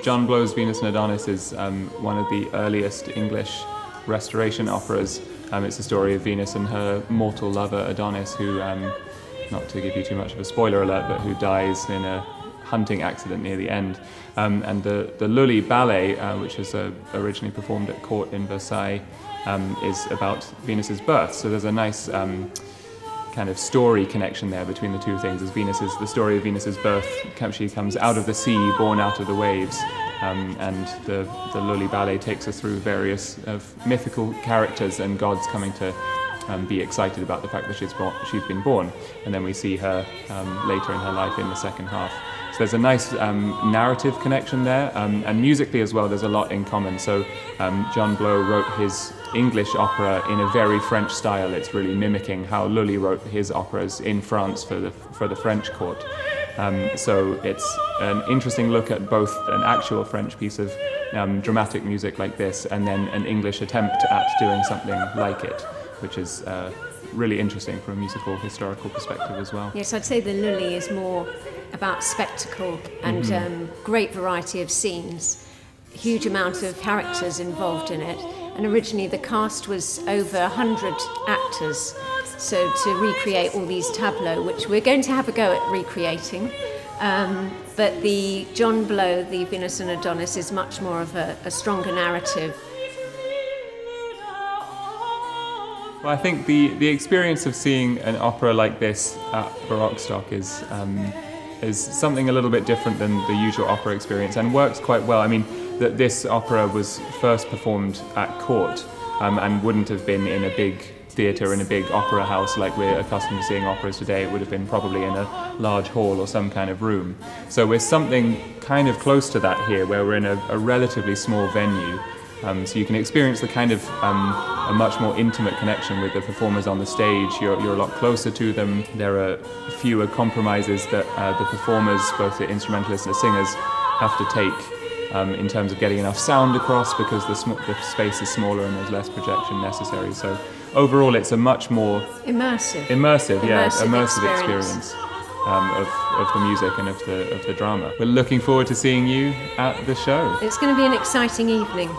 John Blow's Venus and Adonis is one of the earliest English restoration operas. It's the story of Venus and her mortal lover Adonis, who, not to give you too much of a spoiler alert, but who dies in a hunting accident near the end. And the Lully ballet, which was originally performed at court in Versailles, is about Venus's birth. So there's a nice kind of story connection there between the two things. As the story of Venus's birth, she comes out of the sea, born out of the waves, and the Lully ballet takes us through various mythical characters and gods coming to be excited about the fact that she's been born, and then we see her later in her life in the second half. So there's a nice narrative connection there, and musically as well there's a lot in common. So John Blow wrote his English opera in a very French style. It's really mimicking how Lully wrote his operas in France for the French court. So it's an interesting look at both an actual French piece of dramatic music like this and then an English attempt at doing something like it, which is really interesting from a musical historical perspective as well. Yes, I'd say the Lully is more about spectacle and great variety of scenes, huge amount of characters involved in it, and originally the cast was over 100 actors, so to recreate all these tableaux, which we're going to have a go at recreating, but the John Blow, the Venus and Adonis, is much more of a stronger narrative. Well, I think the experience of seeing an opera like this at Barockstock is something a little bit different than the usual opera experience, and works quite well. I mean, that this opera was first performed at court and wouldn't have been in a big theatre, in a big opera house like we're accustomed to seeing operas today. It would have been probably in a large hall or some kind of room. So we're something kind of close to that here, where we're in a relatively small venue. So you can experience the kind of a much more intimate connection with the performers on the stage. You're a lot closer to them. There are fewer compromises that the performers, both the instrumentalists and the singers, have to take in terms of getting enough sound across, because the space is smaller and there's less projection necessary. So overall, it's a much more immersive experience. Of the music and of the drama. We're looking forward to seeing you at the show. It's going to be an exciting evening.